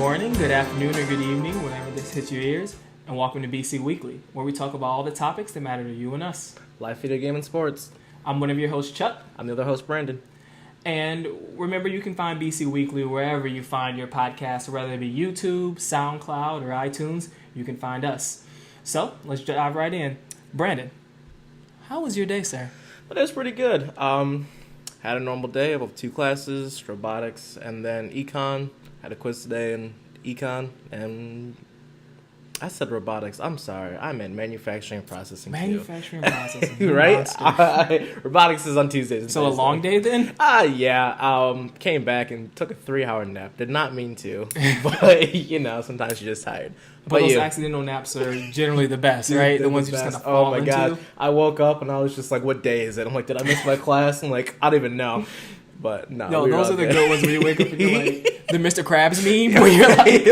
morning, good afternoon, or good evening, whenever this hits your ears, and welcome to BC Weekly, where we talk about all the topics that matter to you and us. Life, video game, and sports. I'm one of your hosts, Chuck. I'm the other host, Brandon. And remember, you can find BC Weekly wherever you find your podcast, whether it be YouTube, SoundCloud, or iTunes, you can find us. So, let's dive right in. Brandon, how was your day, sir? But it was pretty good. Had a normal day of 2 classes, robotics, and then econ. Had a quiz today in econ, and I said robotics. I'm sorry. I meant manufacturing and processing. Manufacturing and processing. Right? Robotics is on Tuesdays. So a long day then? Yeah. Came back and took a 3-hour nap. Did not mean to, but sometimes you're just tired. But those accidental naps are generally the best, right? The ones you just kind of fall into. Oh my God. I woke up and I was just like, what day is it? I'm like, did I miss my class? I'm like, I don't even know. But no, those are the good ones where you wake up and you're like, the Mr. Krabs meme where you're like,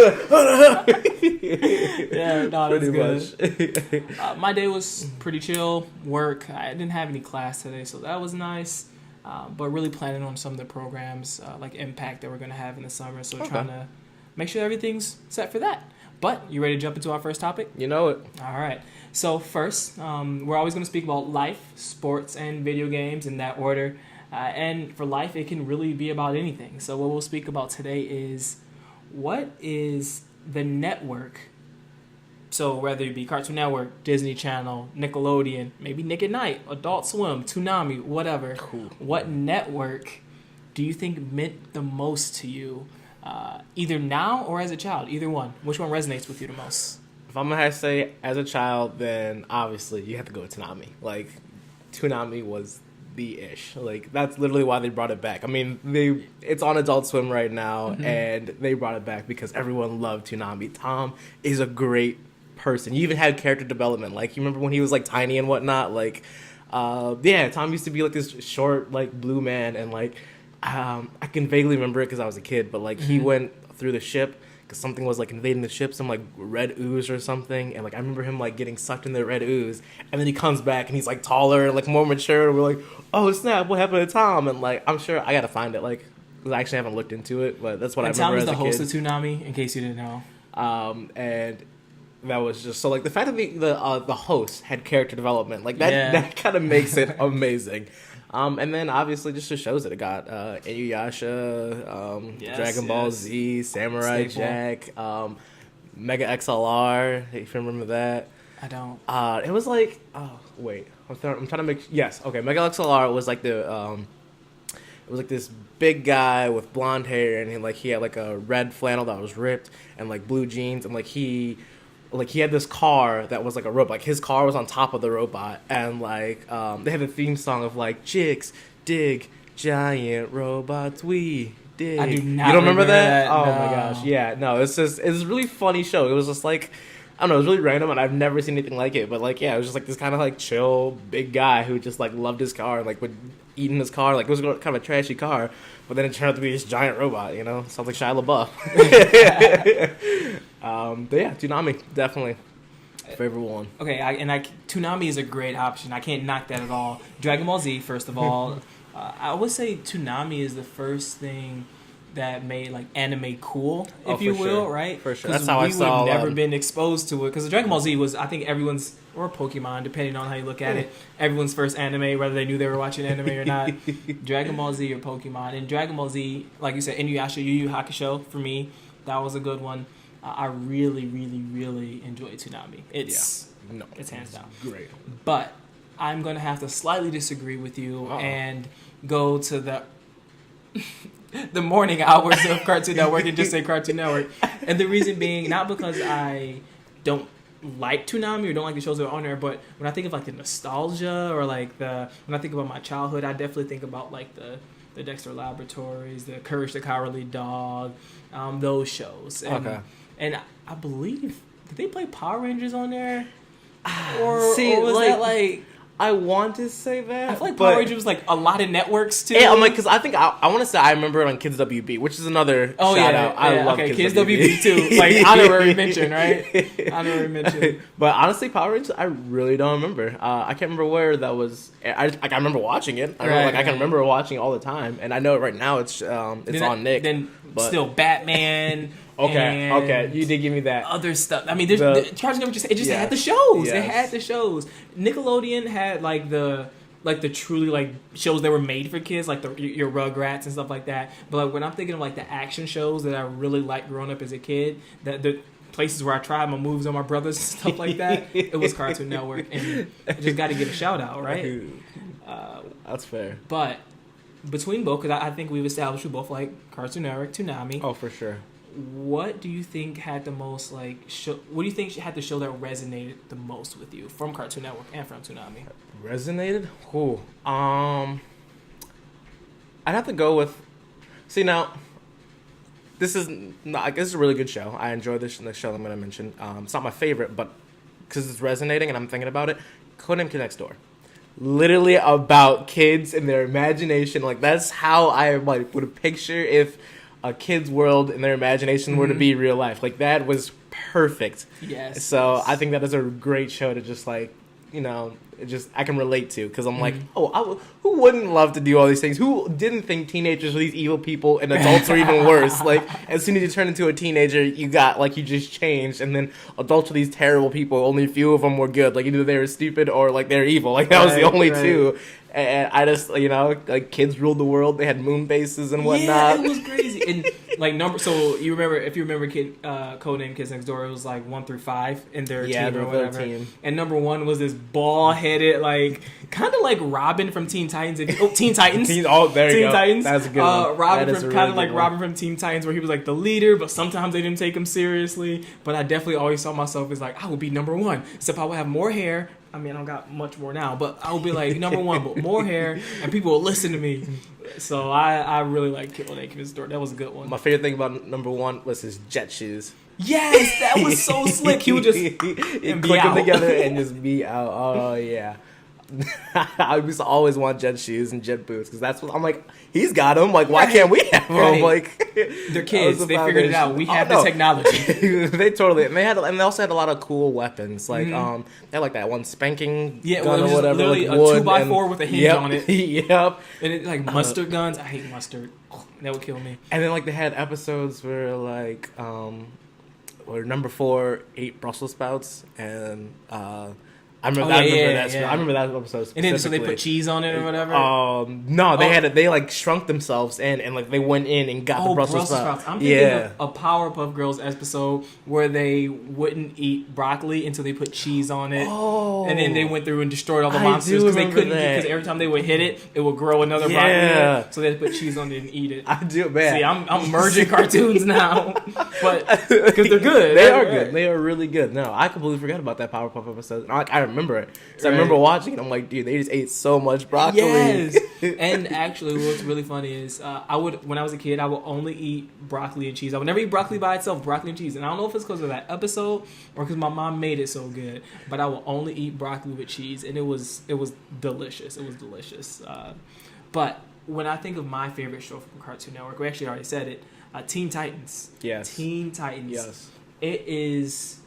yeah, no, that's good. My day was pretty chill. Work. I didn't have any class today, so that was nice. But really planning on some of the programs like Impact that we're going to have in the summer. So trying to make sure everything's set for that. But you ready to jump into our first topic? You know it. All right. So first, we're always going to speak about life, sports, and video games in that order. And for life, it can really be about anything. So what we'll speak about today is what is the network? So whether it be Cartoon Network, Disney Channel, Nickelodeon, maybe Nick at Night, Adult Swim, Toonami, whatever. Cool. What network do you think meant the most to you, either now or as a child? Either one. Which one resonates with you the most? If I'm going to say as a child, then obviously you have to go with Toonami. Like, Toonami was the ish. Like, that's literally why they brought it back. I mean, it's on Adult Swim right now, and they brought it back because everyone loved Toonami. Tom is a great person. You even had character development. Like, you remember when he was like tiny and whatnot? Like, Tom used to be like this short, like, blue man, and like, I can vaguely remember it because I was a kid, but like, he went through the ship because something was like invading the ship, some like red ooze or something, and like I remember him like getting sucked in the red ooze, and then he comes back and he's like taller and like more mature, and we're like, oh snap, what happened to Tom? And like, I'm sure I gotta find it, like, because I actually haven't looked into it, but that's what I remember as a kid. Tom is the host of Toonami, in case you didn't know. And that was just so like the fact that the host had character development, like that kind of makes it amazing. And then obviously just the shows that it got, Inuyasha, Dragon Ball Z, Samurai Jack, Mega XLR, if you remember that. I don't. It was like, I'm trying to make, yes, okay, Mega XLR was like it was like this big guy with blonde hair, and he had like a red flannel that was ripped, and like blue jeans, and he had this car that was like a robot. Like, his car was on top of the robot, and like they had a theme song of like, chicks dig giant robots, we dig. I do not. You don't remember that? Oh no. my gosh, yeah. No, it's a really funny show. It was just like, I don't know, it was really random, and I've never seen anything like it. But like, yeah, it was just like this kind of like chill big guy who just like loved his car and like would eat in his car. Like, it was kind of a trashy car, but then it turned out to be this giant robot. Sounds like Shia LaBeouf. But yeah, Toonami, definitely favorite one. Okay, Toonami is a great option. I can't knock that at all. Dragon Ball Z, first of all. I would say Toonami is the first thing that made like anime cool, if you will, right? For sure. That's how I saw it. Because we would have never been exposed to it. Because Dragon Ball Z was, I think, everyone's, or Pokemon, depending on how you look at it, everyone's first anime, whether they knew they were watching anime or not. Dragon Ball Z or Pokemon. And Dragon Ball Z, like you said, Inuyasha, Yu Yu Hakusho, for me, that was a good one. I really, really, really enjoy Toonami. It's hands down great. But I'm going to have to slightly disagree with you and go to the morning hours of Cartoon Network and just say Cartoon Network. And the reason being, not because I don't like Toonami or don't like the shows that are on there, but when I think of like the nostalgia or like when I think about my childhood, I definitely think about like the Dexter Laboratories, the Courage the Cowardly Dog, those shows. And I believe, did they play Power Rangers on there? Or was that like... I want to say that. I feel like Power Rangers was like a lot of networks too. Yeah, I'm like, because I think I want to say I remember it on Kids WB, which is another shout out. I love Kids WB too. Like, honorary mention, right? Honorary mention. But honestly, Power Rangers, I really don't remember. I can't remember where that was. I remember watching it. I can remember watching it all the time, and I know right now it's on Nick. Then still Batman. Okay, you did give me that. Other stuff. I mean, Cartoon Network just had the shows. Yes. It had the shows. Nickelodeon had like the truly like shows that were made for kids, like your Rugrats and stuff like that. But like, when I'm thinking of like the action shows that I really liked growing up as a kid, that the places where I tried my moves on my brothers and stuff like that, it was Cartoon Network, and I just got to give a shout out, right? That's fair. But between both, because I think we've established we both like Cartoon Network, Toonami. Oh, for sure. What do you think had the most what do you think had the show that resonated the most with you from Cartoon Network and from Toonami? Resonated? Cool. I'd have to go with. See now, this is a really good show. I enjoy the show I'm going to mention. It's not my favorite, but because it's resonating and I'm thinking about it, Codename Kid Next Door. Literally about kids and their imagination. Like that's how I like would picture if a kid's world and their imagination were to be real life. Like that was perfect. Yes. So yes. I think that is a great show to just like, I can relate to, because I'm like, who wouldn't love to do all these things? Who didn't think teenagers were these evil people and adults are even worse? Like, as soon as you turn into a teenager, you just changed, and then adults are these terrible people. Only a few of them were good. Like, either they were stupid or, like, they're evil. Like, that was the only two. And I just, like, kids ruled the world. They had moon bases and whatnot. Yeah, it was crazy. And, like, so if you remember Codename Kids Next Door, it was, like, 1 through 5 in their team or whatever. Team. And number 1 was this bald-headed, like, kind of like Robin from Teen Titans. Teen Titans. There you go. Titans. That's a good one. Robin from, kind of like Robin from Teen Titans, where he was, like, the leader, but sometimes they didn't take him seriously. But I definitely always saw myself as, like, I would be number 1, except I would have more hair. I mean, I don't got much more now, but I would be like number 1, but more hair, and people will listen to me. So I really like Codename Kids Door. That was a good one. My favorite thing about number 1 was his jet shoes. Yes, that was so slick. He would just click them together and just be out. Oh yeah. I used to always want jet shoes and jet boots, because that's what I'm like. He's got them. Like, why can't we have them? Right. Like, they're kids. They figured it out. We have the technology. They totally. And they also had a lot of cool weapons. Like, they had like that one spanking gun or whatever. Literally like a wood 2x4 with a hinge on it. Yep. And it like mustard guns. I hate mustard. That would kill me. And then like they had episodes where like where number 4 ate Brussels sprouts, and I remember that episode specifically. And then so they put cheese on it or whatever? No, they like shrunk themselves and like they went in and got the Brussels sprouts. I'm thinking of a Powerpuff Girls episode where they wouldn't eat broccoli until they put cheese on it. Oh. And then they went through and destroyed all the monsters because they couldn't, because every time they would hit it, it would grow another broccoli. So they put cheese on it and eat it. I do, man. See, I'm merging cartoons now, but because they're good. They are good. They are really good. No, I completely forgot about that Powerpuff episode. I remember it. So I remember watching it. I'm like, dude, they just ate so much broccoli. Yes. And actually, what's really funny is when I was a kid, I would only eat broccoli and cheese. I would never eat broccoli by itself, broccoli and cheese. And I don't know if it's because of that episode or because my mom made it so good, but I would only eat broccoli with cheese, and it was delicious. It was delicious. But when I think of my favorite show from Cartoon Network, we actually already said it, Teen Titans. Yes. Teen Titans. Yes. It is...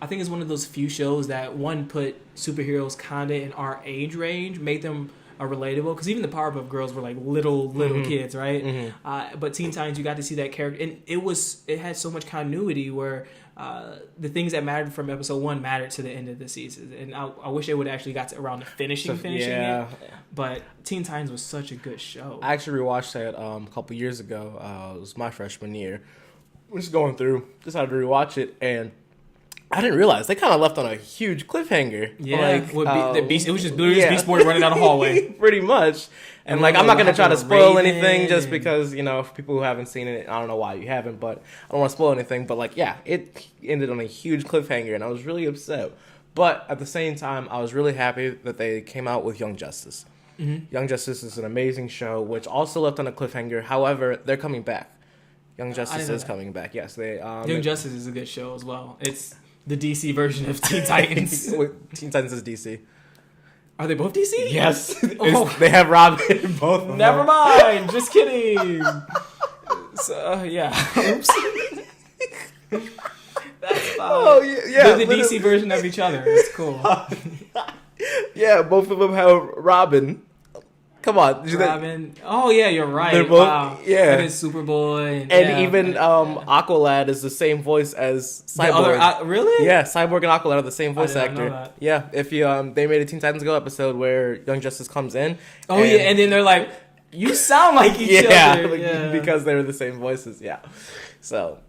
I think it's one of those few shows that, one, put superheroes kind of in our age range, made them relatable. Because even the Powerpuff Girls were like little kids, right? Mm-hmm. But Teen Titans, you got to see that character, and it had so much continuity where the things that mattered from episode 1 mattered to the end of the season. And I wish they would actually got around to finishing it. But Teen Titans was such a good show. I actually rewatched that a couple years ago. It was my freshman year. We're just going through, decided to rewatch it, and I didn't realize they kind of left on a huge cliffhanger. Yeah, like, it was just Beast Boy running down a hallway, pretty much. And like, I'm not gonna try to spoil anything just because for people who haven't seen it, I don't know why you haven't, but I don't want to spoil anything. But like, yeah, it ended on a huge cliffhanger, and I was really upset. But at the same time, I was really happy that they came out with Young Justice. Mm-hmm. Young Justice is an amazing show, which also left on a cliffhanger. However, they're coming back. Young Justice is coming back. Yes, Young Justice is a good show as well. It's the DC version of Teen Titans. Teen Titans is DC. Are they both DC? Yes. They have Robin in both of them. Never mind. Just kidding. So, yeah. Oops. That's fine. Oh, yeah. They're the DC version of each other. It's cool. Yeah, both of them have Robin. Come on. Robin. Oh yeah, you're right. They're both, wow. yeah. And it's Superboy. And yeah, even Aqualad is the same voice as Cyborg. Really? Yeah, Cyborg and Aqualad are the same voice I did not actor. know that. Yeah, if you they made a Teen Titans Go episode where Young Justice comes in. Oh yeah, and then they're like, "You sound like each other." Like, Yeah, because they were the same voices. Yeah, so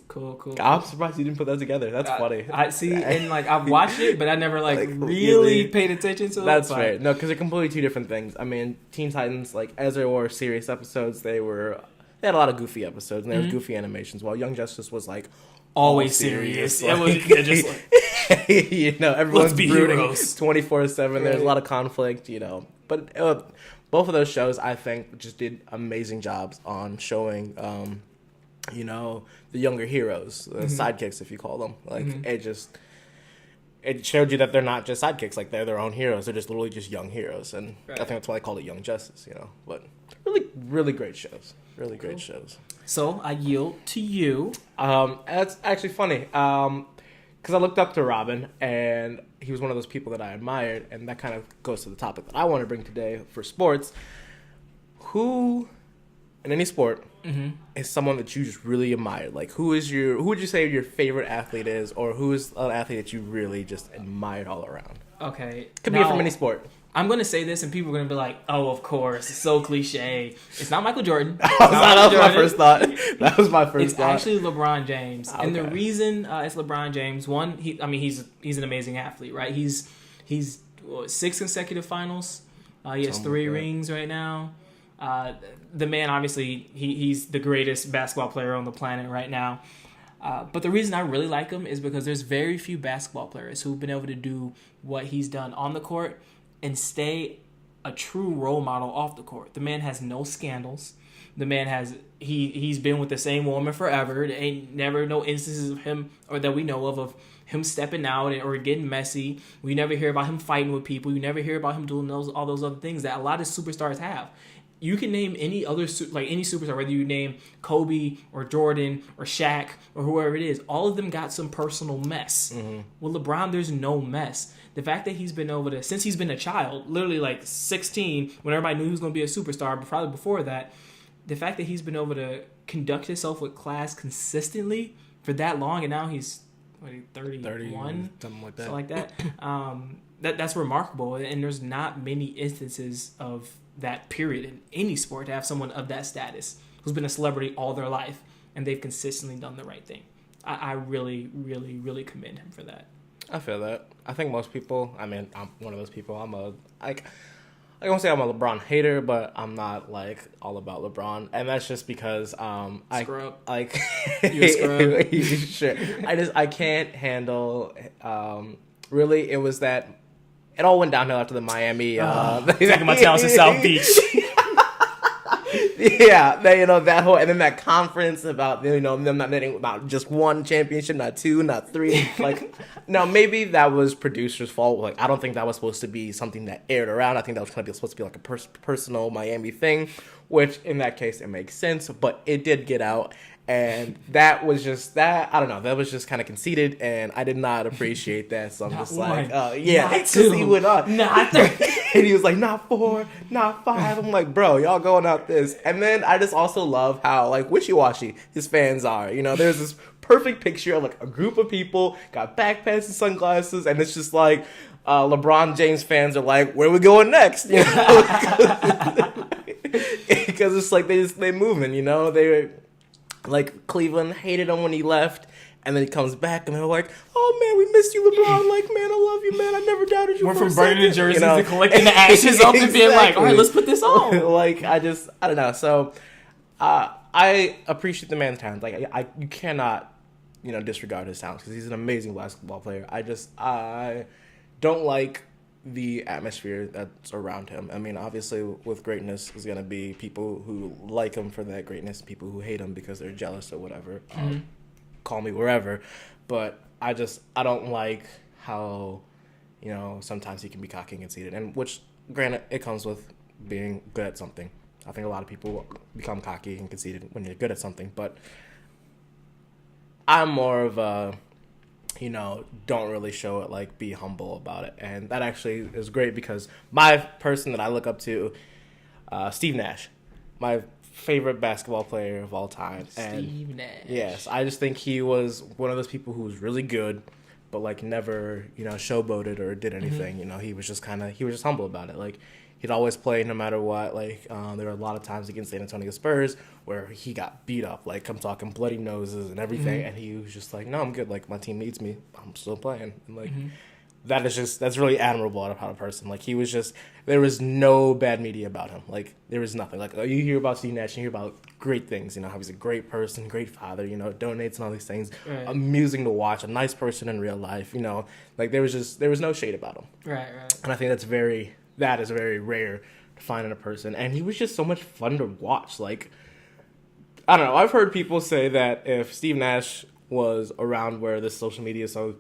cool. I'm surprised you didn't put that together. That's funny. I see, and like I've watched it, but I never Like, really paid attention to it. That's but- right. No, because they're completely two different things. I mean, Teen Titans, like as there were serious episodes, they had a lot of goofy episodes and there was goofy animations. While Young Justice was like Always all serious. like, It was yeah, just like, everyone's be brooding heroes. 24/7. There's a Right. lot of conflict, But both of those shows, I think, just did amazing jobs on showing, the younger heroes, sidekicks, if you call them. Like it showed you that they're not just sidekicks, like they're their own heroes. They're just literally just young heroes, and Right. I think that's why I call it Young Justice. But really, really great shows. Really great shows. so I yield to you. That's actually funny. Because I looked up to Robin, and he was one of those people that I admired, and that kind of goes to the topic that I want to bring today for sports. Who, in any sport, is someone that you just really admired? Like, who would you say your favorite athlete is, or who is an athlete that you really just admired all around? Okay, Could be from any sport. I'm going to say this, and people are going to be like, "Oh, of course, it's so cliche." It's not Michael Jordan. That was my first thought. That was my first It's thought. actually LeBron James, and the Okay. reason it's LeBron James, one, he's an amazing athlete, right? He's 6 consecutive finals. He has 3 rings right now. The man, obviously, he's the greatest basketball player on the planet right now. But the reason I really like him is because there's very few basketball players who've been able to do what he's done on the court and stay a true role model off the court. The man has no scandals. The man he's been with the same woman forever. There ain't never no instances of him, or that we know of him stepping out or getting messy. We never hear about him fighting with people. You never hear about him doing all those other things that a lot of superstars have. You can name any other any superstar, whether you name Kobe or Jordan or Shaq or whoever it is. All of them got some personal mess. With LeBron, there's no mess. The fact that he's been able to, since he's been a child, literally like 16, when everybody knew he was going to be a superstar, but probably before that, the fact that he's been able to conduct himself with class consistently for that long, and now he's 31, something like that. something like that. That's remarkable, and there's not many instances of that period in any sport to have someone of that status who's been a celebrity all their life and they've consistently done the right thing. I really, really, really commend him for that. I feel that. I think most people, I mean, I'm one of those people. I won't say I'm a LeBron hater, but I'm not like all about LeBron, and that's just because Scrub. you a scrub. Sure. I can't handle. Really, it was that. It all went downhill after the Miami. Taking my talents to South Beach. Yeah, that whole, and then that conference about them not netting about just one championship, not 2, not 3. Like, now maybe that was producer's fault. Like, I don't think that was supposed to be something that aired around. I think that was supposed to be like a personal Miami thing, which in that case it makes sense. But it did get out, and that was just that. I don't know. That was just kind of conceited, and I did not appreciate that. So I'm Not just one, like, not because two, he went on, not 3. and he was like, not 4, not 5. I'm like, bro, y'all going out this. And then I just also love how like wishy-washy his fans are. There's this perfect picture of like a group of people got backpacks and sunglasses, and it's just like LeBron James fans are like, where are we going next? Because it's like they moving. They like Cleveland hated him when he left. And then he comes back, and they're like, "Oh man, we missed you, LeBron. Like, man, I love you, man. I never doubted you." We're for from a burning the second." jerseys to collecting the ashes up and being like, "All right, let's put this on." Like, I don't know. So, I appreciate the man's talent. Like, you cannot, disregard his talent because he's an amazing basketball player. I don't like the atmosphere that's around him. I mean, obviously, with greatness, there's gonna be people who like him for that greatness, people who hate him because they're jealous or whatever. Call me wherever, but I don't like how, sometimes he can be cocky and conceited, and which, granted, it comes with being good at something. I think a lot of people become cocky and conceited when you're good at something, but I'm more of a, don't really show it, like, be humble about it, and that actually is great because my person that I look up to, Steve Nash, my favorite basketball player of all time. Steve Nash. Yes, I just think he was one of those people who was really good, but like never, showboated or did anything. He was just humble about it. Like he'd always play no matter what. Like there were a lot of times against the San Antonio Spurs where he got beat up. Like I'm talking bloody noses and everything, and he was just like, "No, I'm good. Like my team needs me. I'm still playing." And like that's really admirable about a person. Like there was no bad media about him. Like there was nothing. Like you hear about Steve Nash, you hear about great things. How he's a great person, great father. Donates and all these things. Right. Amusing to watch, a nice person in real life. Like there was no shade about him. Right. And I think that is very rare to find in a person. And he was just so much fun to watch. Like I don't know. I've heard people say that if Steve Nash was around where this social media is so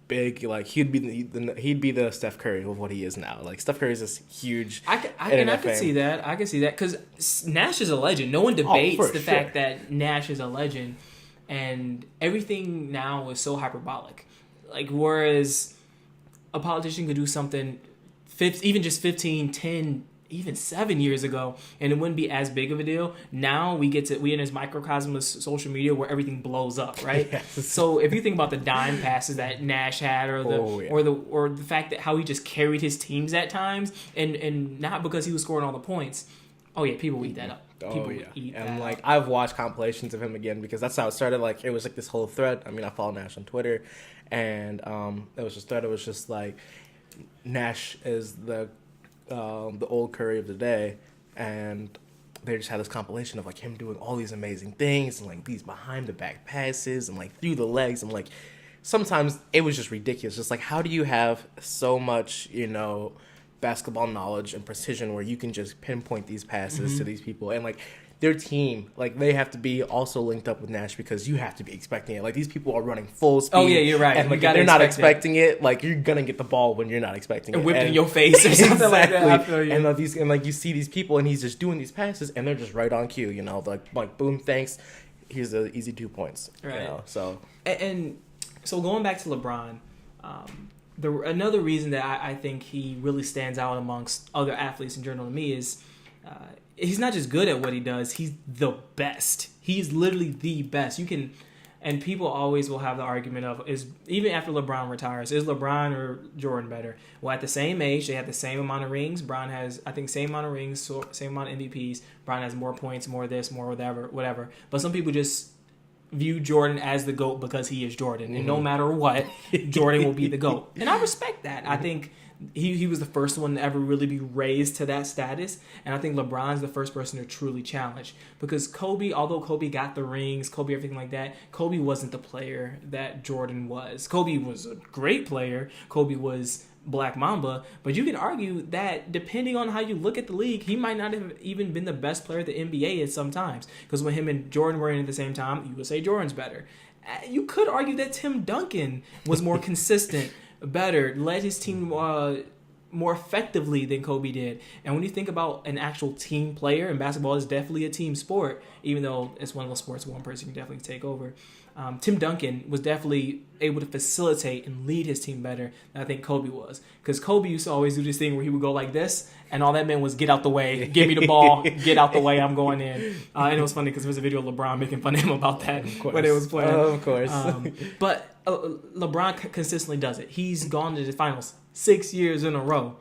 big, like he'd be the Steph Curry of what he is now. Like Steph Curry is this huge. I can see that because Nash is a legend. No one debates the fact that Nash is a legend, and everything now is so hyperbolic. Like whereas a politician could do something, even just 15, 10, even 7 years ago, and it wouldn't be as big of a deal. Now we in this microcosm of social media where everything blows up, right? Yes. So if you think about the dime passes that Nash had, or the fact that how he just carried his teams at times, and not because he was scoring all the points. Oh yeah, people eat that up. And like I've watched compilations of him again because that's how it started. Like it was like this whole thread. I mean, I follow Nash on Twitter, and it was just thread. It was just like Nash is the old Curry of the day, and they just had this compilation of like him doing all these amazing things and like these behind the back passes and like through the legs, and like sometimes it was just ridiculous. Just like how do you have so much basketball knowledge and precision where you can just pinpoint these passes to these people, and like their team, like they have to be also linked up with Nash because you have to be expecting it. Like these people are running full speed. Oh yeah, you're right. And like they're not expecting it. Like you're gonna get the ball when you're not expecting it. And whipped in your face or something like that. I feel you. And like you see these people and he's just doing these passes and they're just right on cue. Like boom, thanks. Here's the easy 2 points. Right. So and so going back to LeBron, another reason that I think he really stands out amongst other athletes in general to me is. He's not just good at what he does, he's the best. He's literally the best. And people always will have the argument of, even after LeBron retires, is LeBron or Jordan better? Well, at the same age, they have the same amount of rings. Bron has, I think, same amount of rings, same amount of MVPs. Bron has more points, more this, more whatever. But some people just view Jordan as the GOAT because he is Jordan. And no matter what, Jordan will be the GOAT. And I respect that. I think he was the first one to ever really be raised to that status, and I think LeBron's the first person to truly challenge, because although Kobe got the rings, everything like that, Kobe wasn't the player that Jordan was. Kobe was a great player. Kobe was Black Mamba, but you can argue that depending on how you look at the league, he might not have even been the best player the NBA is sometimes, because when him and Jordan were in at the same time, you would say Jordan's better. You could argue that Tim Duncan was more consistent, better, led his team more effectively than Kobe did. And when you think about an actual team player, and basketball is definitely a team sport, even though it's one of those sports one person can definitely take over, Tim Duncan was definitely able to facilitate and lead his team better than I think Kobe was. Because Kobe used to always do this thing where he would go like this, and all that meant was get out the way, give me the ball, get out the way, I'm going in. And it was funny because there was a video of LeBron making fun of him about that when it was playing. Of course. But LeBron consistently does it. He's gone to the finals 6 years in a row.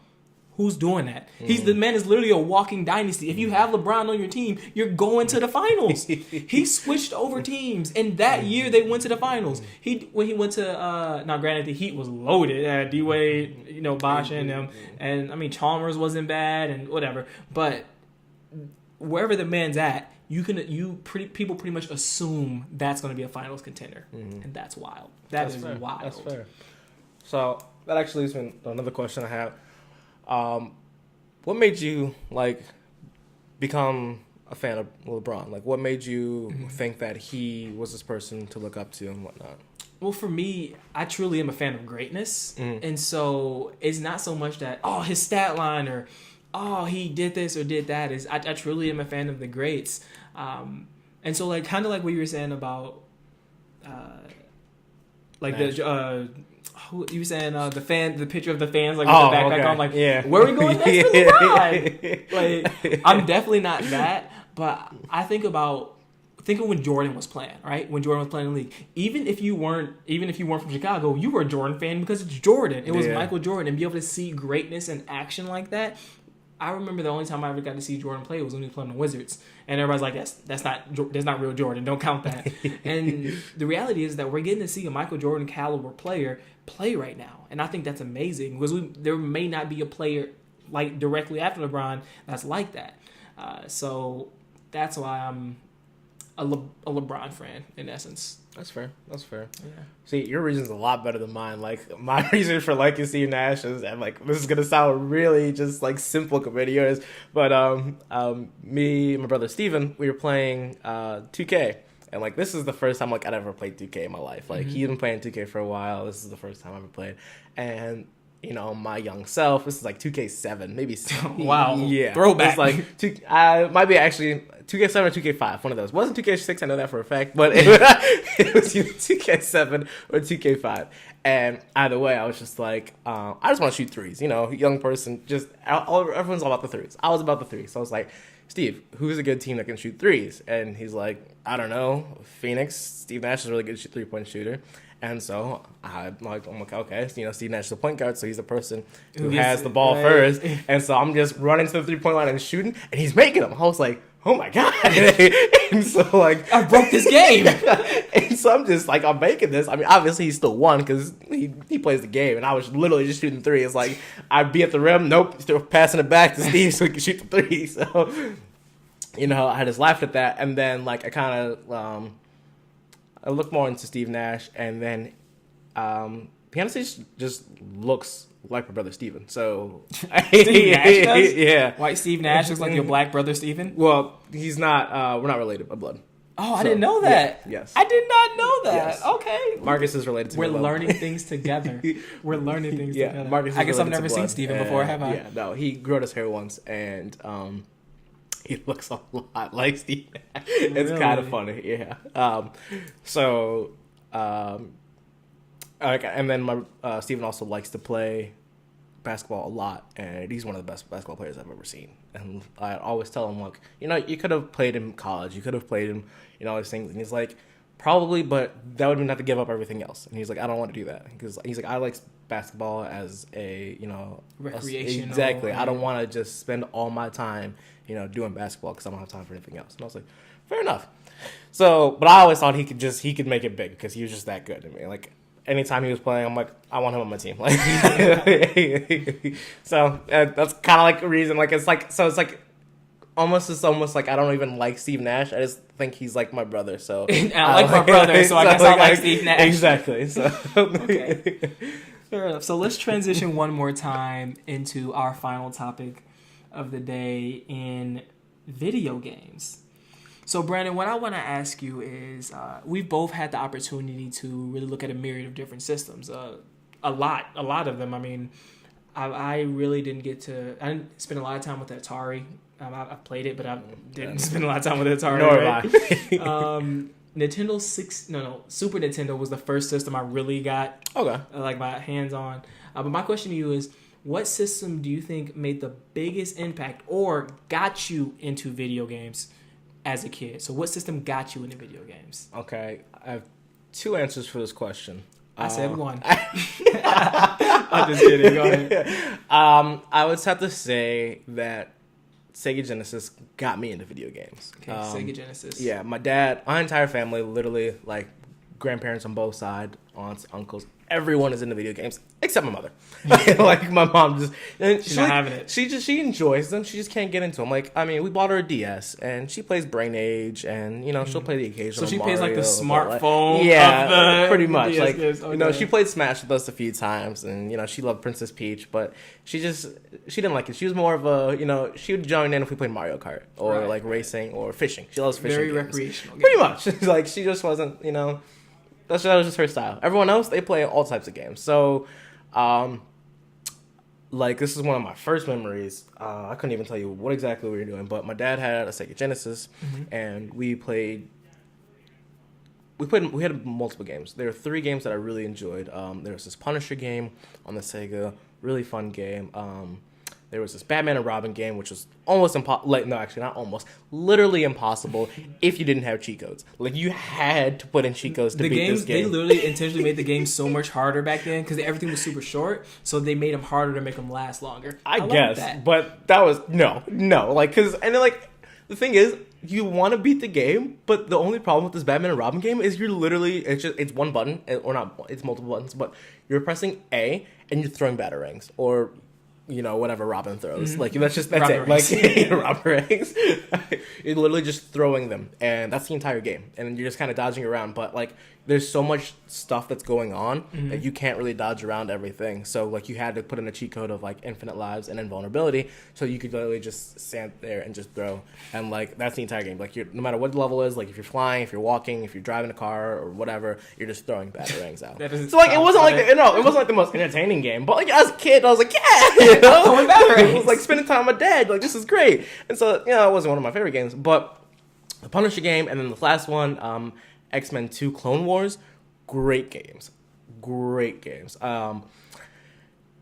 Who's doing that? The man is literally a walking dynasty. If you have LeBron on your team, you're going to the finals. He switched over teams, and that year they went to the finals. When he went to now granted the Heat was loaded. D-Wade, Bosh and them, and I mean Chalmers wasn't bad and whatever. But wherever the man's at, people pretty much assume that's going to be a finals contender, and that's wild. That's fair. Wild. That's fair. So that actually leads me to another question I have. What made you become a fan of LeBron? Like, what made you think that he was this person to look up to and whatnot? Well, for me, I truly am a fan of greatness, and so it's not so much that his stat line or he did this or did that. I truly am a fan of the greats, and so kind of like what you were saying about You saying the picture of the fans like with Oh, the backpack okay. on, like Yeah. where are we going next for LeBron? Like I'm definitely not that, but I think of when Jordan was playing, right? When Jordan was playing in the league, even if you weren't from Chicago, you were a Jordan fan because it's Jordan. It was Yeah. Michael Jordan, and be able to see greatness in action like that. I remember the only time I ever got to see Jordan play was when he was playing the Wizards, and everybody's like, "That's not real Jordan. Don't count that." And the reality is that we're getting to see a Michael Jordan caliber player play right now, and I think that's amazing because there may not be a player like directly after LeBron that's like that. So that's why I'm a LeBron fan in essence. That's fair. Yeah. Yeah. See, your reason's a lot better than mine. Like, my reason for liking Steve Nash is, and like, this is gonna sound really just like simple compared to yours, but me and my brother Steven, we were playing 2K, and like, this is the first time like I'd ever played 2K in my life. Like, he'd been playing 2K for a while. This is the first time I ever played, and you know, my young self. This is like 2K7, maybe. Wow. Yeah. Throwback. It's like might be actually 2K7 or 2K5, one of those. Wasn't 2K6, I know that for a fact, but it was either 2K7 or 2K5. And either way, I was just like, I just want to shoot threes. You know, young person, just everyone's all about the threes. I was about the threes. So I was like, Steve, who's a good team that can shoot threes? And he's like, I don't know, Phoenix. Steve Nash is a really good 3-point shooter. And so I'm like, okay, so, you know, Steve Nash is a point guard, so he's the person who has the ball first. And so I'm just running to the 3-point line and shooting, and he's making them. I was like, oh my God. And so like, I broke this game. and so I'm just like, I'm making this. I mean, obviously he still won because he plays the game, and I was literally just shooting threes. Like, I'd be at the rim, nope, still passing it back to Steve so he can shoot the three. So, you know, I just laughed at that, and then like I kind of I looked more into Steve Nash, and then he honestly just looks like my brother Steven. So Steve Nash does? Yeah. White Steve Nash looks like your black brother Steven? Well, he's not. We're not related by blood. Oh, I didn't know that. Yeah, yes. I did not know that. Yes. Okay. Marcus is related to We're me. learning things together. We're learning things Yeah, together. Marcus is I guess I've related to never seen blood, Steven and, before, have I? Yeah, no, he grew out his hair once, and he looks a lot like Steve. It's Really? kind of funny, yeah. Okay, and then my Steven also likes to play basketball a lot, and he's one of the best basketball players I've ever seen. And I always tell him, like, you know, you could have played in college, you could have played in, you know, all these things. And he's like, probably, but that would mean have to give up everything else. And he's like, I don't want to do that, because he's like, I like basketball as a, you know, Recreational. Exactly. I don't want to just spend all my time, you know, doing basketball because I don't have time for anything else. And I was like, fair enough. So, but I always thought he could make it big because he was just that good to me. Like, anytime he was playing, I'm like, I want him on my team. Like, so that's kind of like a reason. Like, it's like almost like I don't even like Steve Nash. I just think he's like my brother. So And I like my brother, so I guess I like Steve Nash. Exactly. So Okay. Fair enough. So let's transition one more time into our final topic of the day in video games. So, Brandon, what I want to ask you is, we've both had the opportunity to really look at a myriad of different systems. A lot of them. I mean, I really didn't get to. I didn't spend a lot of time with the Atari. I played it, but I didn't spend a lot of time with the Atari. Nor right? have I. Super Nintendo was the first system I really got Okay. like my hands on. But my question to you is, what system do you think made the biggest impact or got you into video games as a kid? So what system got you into video games? Okay. I have two answers for this question. I said one. I'm just kidding. Go ahead. I would have to say that Sega Genesis got me into video games. Okay, Sega Genesis. Yeah, my entire family, literally, like, grandparents on both sides, aunts, uncles, everyone is into video games except my mother. Like, my mom just, and She's not having it. She enjoys them. She just can't get into them. Like, I mean, we bought her a DS, and she plays Brain Age, and, you know, she'll play the occasional So she Mario, plays like the but, smartphone. yeah, of the pretty much. DS Like, games. you know, Okay. she played Smash with us a few times, and, you know, she loved Princess Peach, but she didn't like it. She was more of a, you know, she would join in if we played Mario Kart or Right, like racing or fishing. She loves fishing. Very games. recreational. Pretty much. Like, she just wasn't, you know, that was just her style. Everyone else, they play all types of games. So, like, this is one of my first memories. I couldn't even tell you what exactly we were doing, but my dad had a Sega Genesis, and we played we had multiple games. There were 3 games that I really enjoyed. There was this Punisher game on the Sega, really fun game. There was this Batman and Robin game, which was almost impossible. Like, no, actually, not almost. Literally impossible if you didn't have cheat codes. Like, you had to put in cheat codes to beat this game. They literally intentionally made the game so much harder back then because everything was super short. So they made them harder to make them last longer. I guess, that. But that was no. Like, because and then, like, the thing is, you want to beat the game, but the only problem with this Batman and Robin game is you're literally it's one button, or not, it's multiple buttons, but you're pressing A and you're throwing batarangs or whatever Robin throws. Mm-hmm. Like, that's it. Like, Robin you're literally just throwing them, and that's the entire game. And you're just kind of dodging around, but, like, there's so much stuff that's going on that you can't really dodge around everything. So, like, you had to put in a cheat code of, like, infinite lives and invulnerability, so you could literally just stand there and just throw. And, like, that's the entire game. Like, no matter what the level is, like, if you're flying, if you're walking, if you're driving a car or whatever, you're just throwing batarangs out. So, like, it wasn't like the most entertaining game, but, like, as a kid, I was like, yeah, it was like spending time with my dad. Like, this is great. And so, it wasn't one of my favorite games, but the Punisher game, and then the last one, X-Men 2 Clone Wars, great games.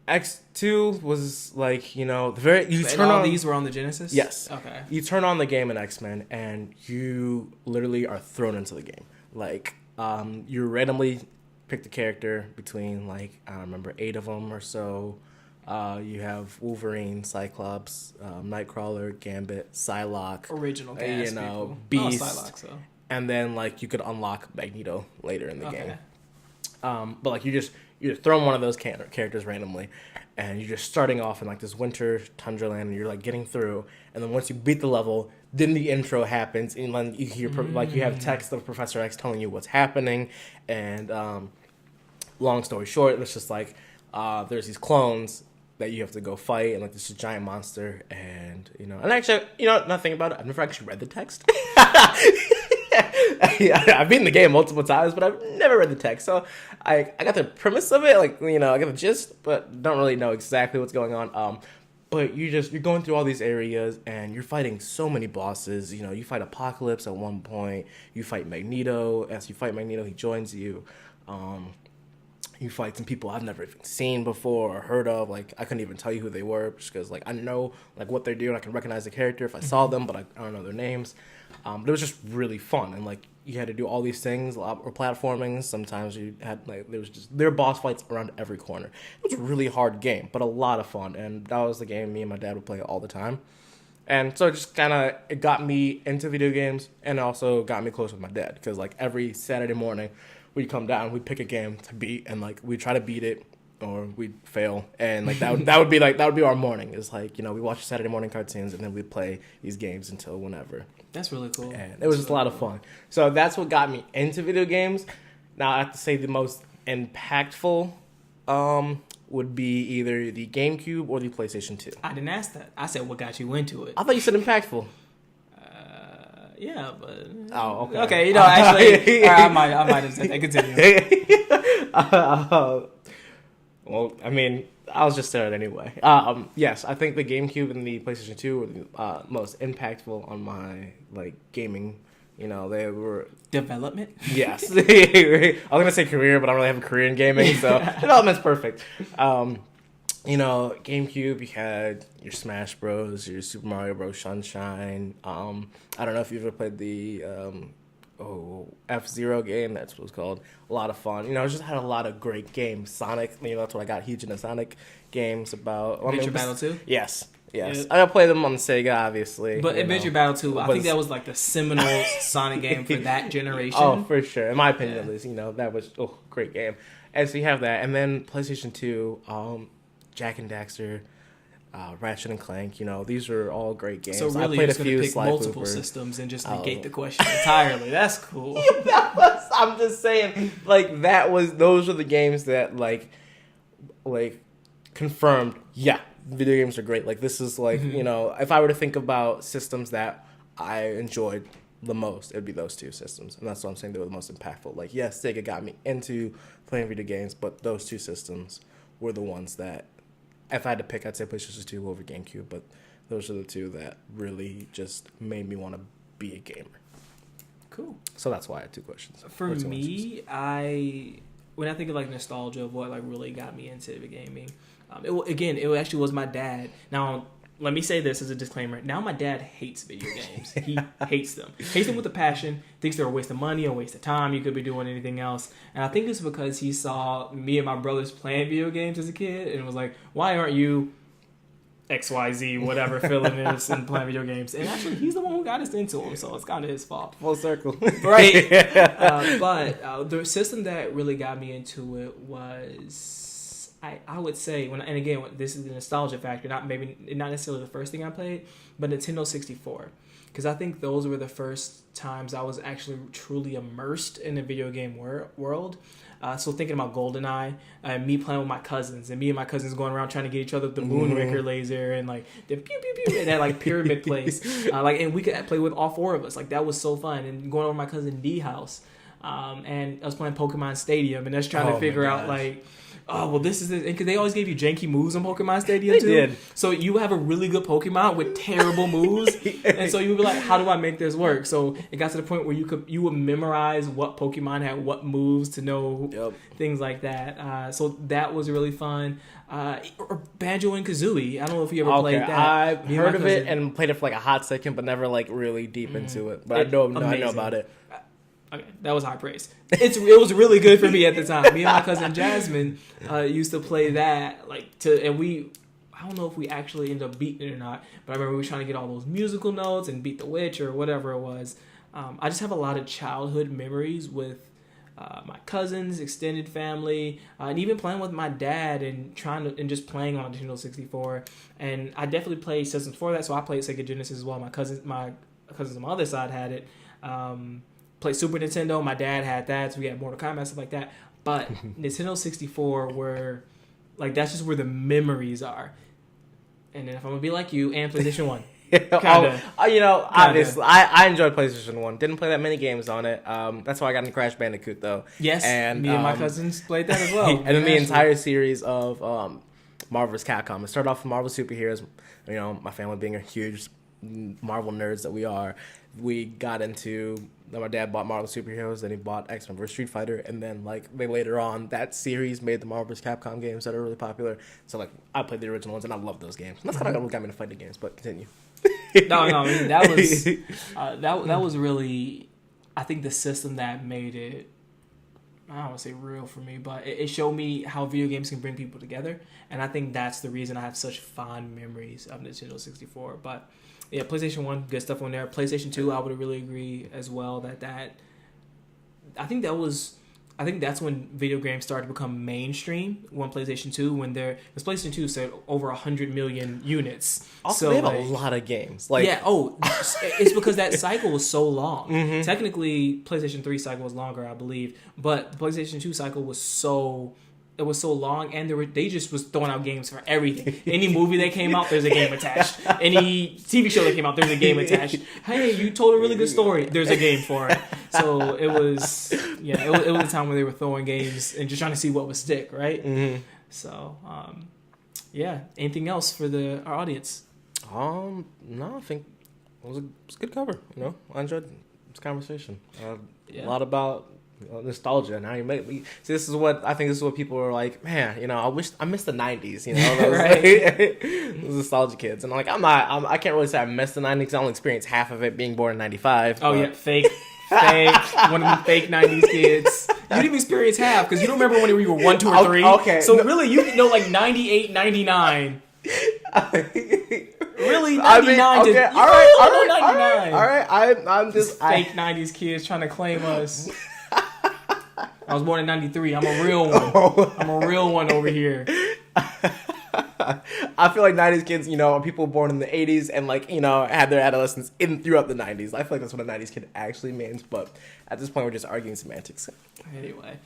X2 was like, these were on the Genesis? Yes. Okay. You turn on the game in X-Men and you literally are thrown into the game. Like, you randomly pick the character between, like, I don't remember, 8 of them or so. You have Wolverine, Cyclops, Nightcrawler, Gambit, Psylocke. Original cast people. Beast. Psylocke, so. And then, like, you could unlock Magneto later in the game. But, like, you're throwing one of those characters randomly, and you're just starting off in, like, this winter tundra land, and you're, like, getting through. And then once you beat the level, then the intro happens, and then you hear, like, you have text of Professor X telling you what's happening. And long story short, it's just, like, there's these clones that you have to go fight, and, like, this giant monster, and, and actually, nothing about it. I've never actually read the text. I've beaten the game multiple times, but I've never read the text. So I got the premise of it, like, I got the gist, but don't really know exactly what's going on. But you're going through all these areas, and you're fighting so many bosses. You fight Apocalypse at one point. You fight Magneto. As you fight Magneto, he joins you. You fight some people I've never even seen before or heard of. Like, I couldn't even tell you who they were just because, like, I know, like, what they're doing. I can recognize the character if I saw them, but I don't know their names. But it was just really fun, and, like, you had to do all these things, or platforming. Sometimes you had, like, there were boss fights around every corner. It was a really hard game, but a lot of fun, and that was the game me and my dad would play all the time. And so it just it got me into video games, and also got me close with my dad, because, like, every Saturday morning we'd come down, we'd pick a game to beat, and, like, we'd try to beat it, or we'd fail, and, like, that would be our morning. It's like, we watch Saturday morning cartoons, and then we'd play these games until whenever. That's really cool. And it was just a lot of fun. So that's what got me into video games. Now, I have to say the most impactful would be either the GameCube or the PlayStation 2. I didn't ask that. I said what got you into it. I thought you said impactful. Yeah, but... Oh, okay. Okay, actually... I might have said that. Continue. Well, I mean, I was just saying it anyway. Yes, I think the GameCube and the PlayStation 2 were the most impactful on my, like, gaming. They were... Development? Yes. I was going to say career, but I don't really have a career in gaming, so development's perfect. GameCube, you had your Smash Bros., your Super Mario Bros. Sunshine. I don't know if you've ever played the F-Zero game. That's what it's called. A lot of fun. It just had a lot of great games. Sonic, that's what I got huge into Sonic games about. Adventure Battle 2? Yes. Yeah. I played them on the Sega, obviously. But Adventure Battle 2, I think that was like the seminal Sonic game for that generation. Oh, for sure. In my opinion, at least, that was a great game. And so you have that. And then PlayStation 2, Jak and Daxter, Ratchet and Clank, these are all great games. So really, you're just going to pick multiple systems and just negate the question entirely. That's cool. I'm just saying, like, those are the games that, like confirmed, yeah, video games are great. Like, this is, like, if I were to think about systems that I enjoyed the most, it would be those two systems. And that's what I'm saying, they were the most impactful. Like, yes, Sega got me into playing video games, but those two systems were the ones that, if I had to pick, I'd say PlayStation 2 over GameCube, but those are the two that really just made me want to be a gamer. Cool. So that's why I had 2 questions. For me, when I think of like nostalgia of what like really got me into the gaming, it actually was my dad. Now, let me say this as a disclaimer. Now my dad hates video games. He hates them. Hates them with a passion. Thinks they're a waste of money, a waste of time. You could be doing anything else. And I think it's because he saw me and my brothers playing video games as a kid and was like, why aren't you XYZ, whatever feeling is, and playing video games? And actually, he's the one who got us into them, so it's kind of his fault. Full circle. Right. But the system that really got me into it was... I would say, and again, this is the nostalgia factor, not necessarily the first thing I played, but Nintendo 64. Because I think those were the first times I was actually truly immersed in the video game world. So thinking about GoldenEye, me playing with my cousins, and me and my cousins going around trying to get each other with the Moonraker laser, and like the pew pew pew, and that like pyramid place, and we could play with all 4 of us. Like that was so fun. And going over to my cousin D house, and I was playing Pokemon Stadium, and us trying to figure out like, oh, well, this is it. Because they always gave you janky moves on Pokemon Stadium, too. They did. So you have a really good Pokemon with terrible moves. And so you would be like, how do I make this work? So it got to the point where you would memorize what Pokemon had what moves to know things like that. So that was really fun. Or Banjo and Kazooie. I don't know if you ever played that. I've heard of it and played it for like a hot second, but never like really deep into it. But I know about it. Okay, that was high praise. It was really good for me at the time. Me and my cousin Jasmine used to play that I don't know if we actually ended up beating it or not, but I remember we were trying to get all those musical notes and beat the witch or whatever it was. I just have a lot of childhood memories with my cousins, extended family, and even playing with my dad and just playing on Nintendo 64. And I definitely played systems before that, so I played Sega Genesis as well. My cousins on my other side had it. Played Super Nintendo. My dad had that, so we had Mortal Kombat, stuff like that. But Nintendo 64 were like, that's just where the memories are. And then if I'm gonna be like you, and PlayStation 1. Obviously, I enjoyed PlayStation 1. Didn't play that many games on it. That's why I got into Crash Bandicoot, though. Yes, and me and my cousins played that as well. And then the entire series of Marvel vs. Capcom. It started off with Marvel Superheroes. You know, my family being a huge Marvel nerds that we are, we got into... My dad bought Marvel Superheroes, then he bought X-Men vs. Street Fighter, and then later on, that series made the Marvel vs. Capcom games that are really popular. So I played the original ones, and I love those games. And that's kind of what got me to fighting games. But continue. I mean, that was that was really, I think, the system that made it. I don't want to say real for me, but it showed me how video games can bring people together, and I think that's the reason I have such fond memories of Nintendo 64. But yeah, PlayStation 1, good stuff on there. PlayStation 2, I would really agree as well that I think that's when video games started to become mainstream. When PlayStation 2, because PlayStation 2 said over 100 million units. Also, they have a lot of games. It's because that cycle was so long. Mm-hmm. Technically, PlayStation 3 cycle was longer, I believe, but the PlayStation 2 cycle was so long, and they just was throwing out games for everything. Any movie that came out, there's a game attached. Any TV show that came out, there's a game attached. Hey, you told a really good story, there's a game for it. So it was a time where they were throwing games and just trying to see what would stick, right? Mm-hmm. So, anything else for our audience? No, I think it was a good cover. You know, I enjoyed this conversation. A lot about nostalgia. Now you make me see. This is what people are like. Man, I miss the '90s. Those, right? Those nostalgia kids, and I can't really say I miss the '90s because I only experienced half of it being born in '95. Oh yeah, fake. One of the fake '90s kids. You didn't experience half because you don't remember when you were 1, 2, or 3. Okay, so really, you know, like 98, 99. Really, 99? Okay, all right. I'm just fake '90s kids trying to claim us. I was born in 93. I'm a real one. I'm a real one over here. I feel like 90s kids, people born in the 80s and had their adolescence throughout the 90s. I feel like that's what a 90s kid actually means, but at this point we're just arguing semantics. Anyway,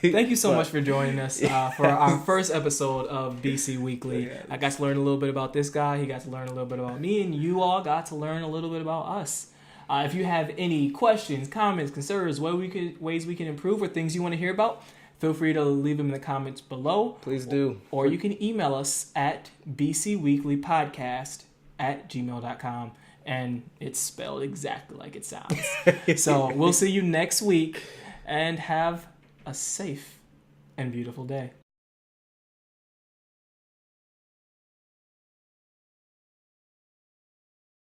thank you so much for joining us for our first episode of BC Weekly. I got to learn a little bit about this guy. He got to learn a little bit about me, and you all got to learn a little bit about us. If you have any questions, comments, concerns, ways we can improve, or things you want to hear about, feel free to leave them in the comments below. Please do. Or you can email us at bcweeklypodcast@gmail.com. and it's spelled exactly like it sounds. So we'll see you next week, and have a safe and beautiful day.